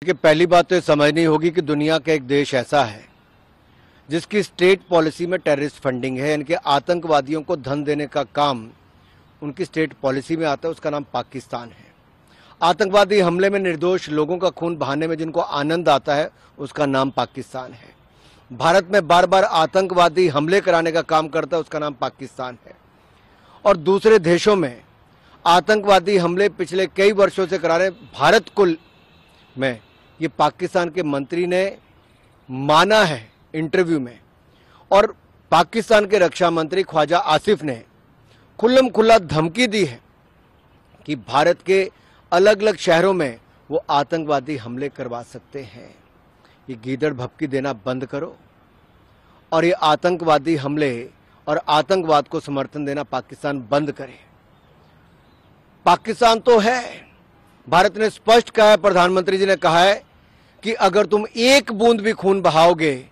कि पहली बात तो ये समझनी होगी कि दुनिया का एक देश ऐसा है जिसकी स्टेट पॉलिसी में टेररिस्ट फंडिंग है, इनके आतंकवादियों को धन देने का काम उनकी स्टेट पॉलिसी में आता है, उसका नाम पाकिस्तान है। आतंकवादी हमले में निर्दोष लोगों का खून बहाने में जिनको आनंद आता है, उसका नाम पाकिस्तान है। भारत में बार बार आतंकवादी हमले कराने का काम करता है, उसका नाम पाकिस्तान है। और दूसरे देशों में आतंकवादी हमले पिछले कई वर्षों से करा रहे भारत कुल में, ये पाकिस्तान के मंत्री ने माना है इंटरव्यू में। और पाकिस्तान के रक्षा मंत्री ख्वाजा आसिफ ने खुल्लम खुल्ला धमकी दी है कि भारत के अलग अलग शहरों में वो आतंकवादी हमले करवा सकते हैं। ये गीदड़ भभकी देना बंद करो और ये आतंकवादी हमले और आतंकवाद को समर्थन देना पाकिस्तान बंद करे। पाकिस्तान तो है, भारत ने स्पष्ट कहा है, प्रधानमंत्री जी ने कहा है कि अगर तुम एक बूंद भी खून बहाओगे,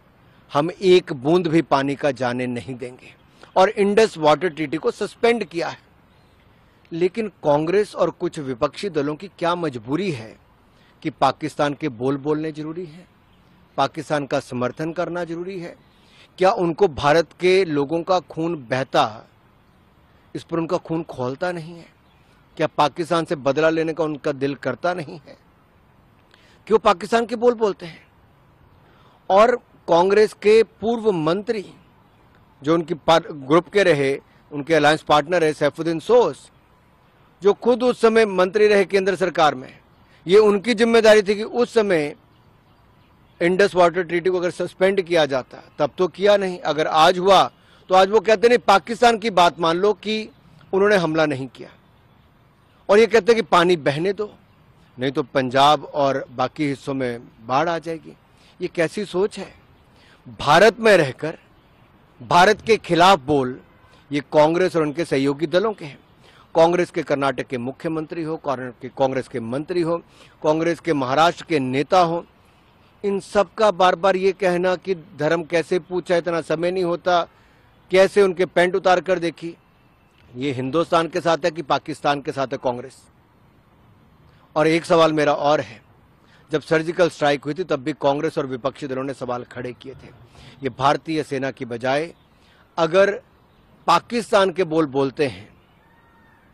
हम एक बूंद भी पानी का जाने नहीं देंगे। और इंडस वाटर ट्रीटी को सस्पेंड किया है। लेकिन कांग्रेस और कुछ विपक्षी दलों की क्या मजबूरी है कि पाकिस्तान के बोल बोलने जरूरी है, पाकिस्तान का समर्थन करना जरूरी है? क्या उनको भारत के लोगों का खून बहता, इस पर उनका खून खौलता नहीं है? क्या पाकिस्तान से बदला लेने का उनका दिल करता नहीं है? क्यों पाकिस्तान के बोल बोलते हैं? और कांग्रेस के पूर्व मंत्री जो उनकी ग्रुप के रहे, उनके अलायंस पार्टनर है सैफुद्दीन सोस, जो खुद उस समय मंत्री रहे केंद्र सरकार में, ये उनकी जिम्मेदारी थी कि उस समय इंडस वाटर ट्रीटी को अगर सस्पेंड किया जाता, तब तो किया नहीं। अगर आज हुआ तो आज वो कहते नहीं, पाकिस्तान की बात मान लो कि उन्होंने हमला नहीं किया, और ये कहते कि पानी बहने दो, नहीं तो पंजाब और बाकी हिस्सों में बाढ़ आ जाएगी। ये कैसी सोच है? भारत में रहकर भारत के खिलाफ बोल ये कांग्रेस और उनके सहयोगी दलों के हैं। कांग्रेस के कर्नाटक के मुख्यमंत्री हो, कांग्रेस के मंत्री हो, कांग्रेस के महाराष्ट्र के नेता हो, इन सब का बार बार ये कहना कि धर्म कैसे पूछा, इतना समय नहीं होता, कैसे उनके पैंट उतार कर देखी। ये हिंदुस्तान के साथ है कि पाकिस्तान के साथ है कांग्रेस? और एक सवाल मेरा और है, जब सर्जिकल स्ट्राइक हुई थी तब भी कांग्रेस और विपक्षी दलों ने सवाल खड़े किए थे। ये भारतीय सेना की बजाय अगर पाकिस्तान के बोल बोलते हैं,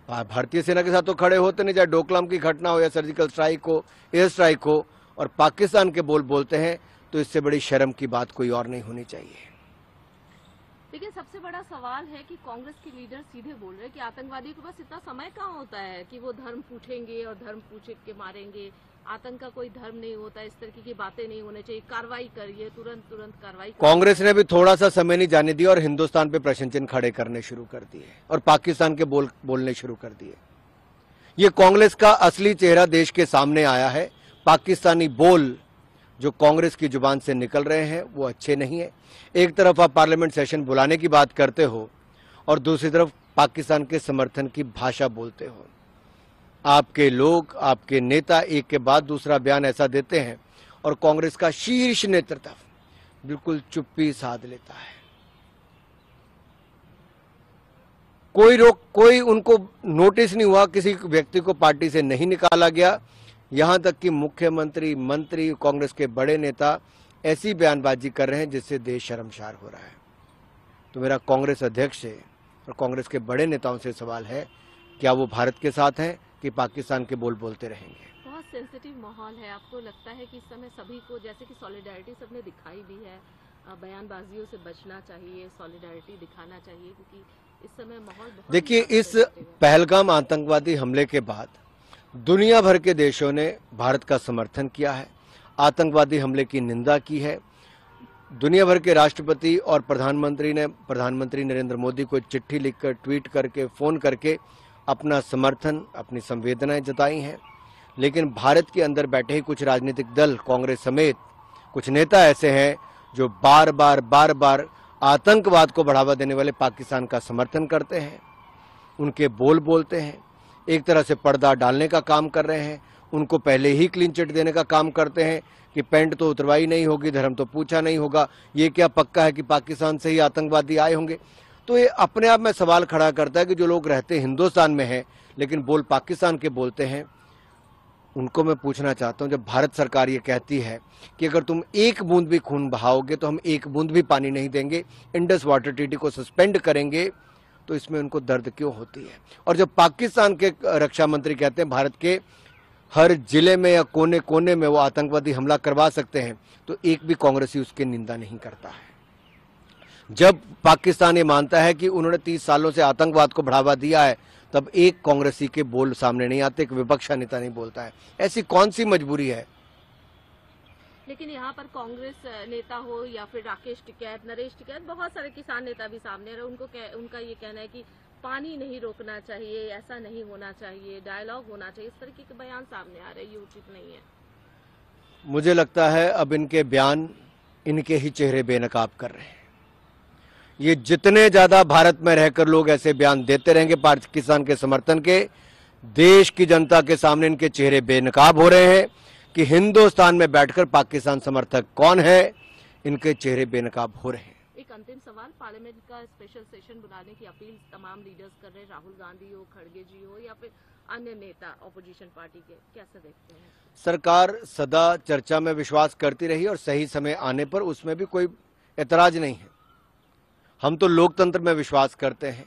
भारतीय सेना के साथ तो खड़े होते नहीं, चाहे डोकलाम की घटना हो या सर्जिकल स्ट्राइक हो, एयर स्ट्राइक हो, और पाकिस्तान के बोल बोलते हैं, तो इससे बड़ी शर्म की बात कोई और नहीं होनी चाहिए। लेकिन सबसे बड़ा सवाल है कि कांग्रेस के लीडर सीधे बोल रहे हैं कि आतंकवादियों के पास इतना समय कहाँ होता है कि वो धर्म पूछेंगे और धर्म पूछ के मारेंगे। आतंक का कोई धर्म नहीं होता, इस तरह की बातें नहीं होनी चाहिए, कार्रवाई करिए, तुरंत कार्रवाई। कांग्रेस ने भी थोड़ा सा समय नहीं जाने दिया और हिंदुस्तान पे प्रश्न चिन्ह खड़े करने शुरू कर दिए और पाकिस्तान के बोलने शुरू कर दिए। ये कांग्रेस का असली चेहरा देश के सामने आया है। पाकिस्तानी बोल जो कांग्रेस की जुबान से निकल रहे हैं वो अच्छे नहीं है। एक तरफ आप पार्लियामेंट सेशन बुलाने की बात करते हो और दूसरी तरफ पाकिस्तान के समर्थन की भाषा बोलते हो। आपके लोग, आपके नेता एक के बाद दूसरा बयान ऐसा देते हैं और कांग्रेस का शीर्ष नेतृत्व बिल्कुल चुप्पी साध लेता है। कोई उनको नोटिस नहीं हुआ, किसी व्यक्ति को पार्टी से नहीं निकाला गया। यहां तक कि मुख्यमंत्री, मंत्री, कांग्रेस के बड़े नेता ऐसी बयानबाजी कर रहे हैं जिससे देश शर्मसार हो रहा है। तो मेरा कांग्रेस अध्यक्ष से और कांग्रेस के बड़े नेताओं से सवाल है, क्या वो भारत के साथ हैं कि पाकिस्तान के बोल बोलते रहेंगे? बहुत सेंसिटिव माहौल है। आपको लगता है कि इस समय सभी को, जैसे कि सॉलिडारिटी सबने दिखाई दी है, बयानबाजियों से बचना चाहिए, सॉलिडारिटी दिखाना चाहिए, क्योंकि इस समय माहौल बहुत। देखिए, इस पहलगाम आतंकवादी हमले के बाद दुनिया भर के देशों ने भारत का समर्थन किया है, आतंकवादी हमले की निंदा की है। दुनिया भर के राष्ट्रपति और प्रधानमंत्री नरेंद्र मोदी को चिट्ठी लिखकर, ट्वीट करके, फोन करके अपना समर्थन, अपनी संवेदनाएं जताई हैं। लेकिन भारत के अंदर बैठे ही कुछ राजनीतिक दल, कांग्रेस समेत कुछ नेता ऐसे हैं जो बार बार आतंकवाद को बढ़ावा देने वाले पाकिस्तान का समर्थन करते हैं, उनके बोल बोलते हैं, एक तरह से पर्दा डालने का काम कर रहे हैं, उनको पहले ही क्लीन चिट देने का काम करते हैं कि पैंट तो उतरवाई नहीं होगी, धर्म तो पूछा नहीं होगा, ये क्या पक्का है कि पाकिस्तान से ही आतंकवादी आए होंगे? तो ये अपने आप में सवाल खड़ा करता है कि जो लोग रहते हिंदुस्तान में हैं लेकिन बोल पाकिस्तान के बोलते हैं, उनको मैं पूछना चाहता हूं, जब भारत सरकार ये कहती है कि अगर तुम एक बूंद भी खून बहाओगे तो हम एक बूंद भी पानी नहीं देंगे, इंडस वाटर ट्रीटी को सस्पेंड करेंगे, तो इसमें उनको दर्द क्यों होती है? और जब पाकिस्तान के रक्षा मंत्री कहते हैं भारत के हर जिले में या कोने कोने में वो आतंकवादी हमला करवा सकते हैं, तो एक भी कांग्रेसी उसकी निंदा नहीं करता है। जब पाकिस्तान ये मानता है कि उन्होंने 30 सालों से आतंकवाद को बढ़ावा दिया है, तब एक कांग्रेसी के बोल सामने नहीं आते, एक विपक्ष नेता नहीं बोलता है। ऐसी कौन सी मजबूरी है? लेकिन यहाँ पर कांग्रेस नेता हो या फिर राकेश टिकैत, नरेश टिकैत, बहुत सारे किसान नेता भी सामने आ रहे हैं। उनका ये कहना है कि पानी नहीं रोकना चाहिए, ऐसा नहीं होना चाहिए, डायलॉग होना चाहिए, इस तरह के बयान सामने आ रहे हैं, ये उचित नहीं है। मुझे लगता है अब इनके बयान इनके ही चेहरे बेनकाब कर रहे हैं। ये जितने ज्यादा भारत में रहकर लोग ऐसे बयान देते रहेंगे पाकिस्तान के समर्थन के, देश की जनता के सामने इनके चेहरे बेनकाब हो रहे हैं कि हिंदुस्तान में बैठकर पाकिस्तान समर्थक कौन है, इनके चेहरे बेनकाब हो रहे हैं। एक अंतिम सवाल, पार्लियामेंट का स्पेशल सेशन बुलाने की अपील तमाम लीडर्स कर रहे हैं, राहुल गांधी हो, खड़गे जी हो या फिर अन्य नेता ऑपोजिशन पार्टी के, कैसे देखते हैं? सरकार सदा चर्चा में विश्वास करती रही और सही समय आने पर उसमें भी कोई एतराज नहीं है। हम तो लोकतंत्र में विश्वास करते हैं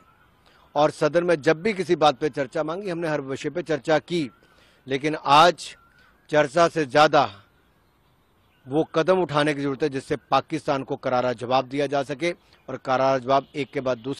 और सदन में जब भी किसी बात पे चर्चा मांगी हमने हर विषय पे चर्चा की, लेकिन आज चर्चा से ज्यादा वो कदम उठाने की जरूरत है जिससे पाकिस्तान को करारा जवाब दिया जा सके, और करारा जवाब एक के बाद दूसरा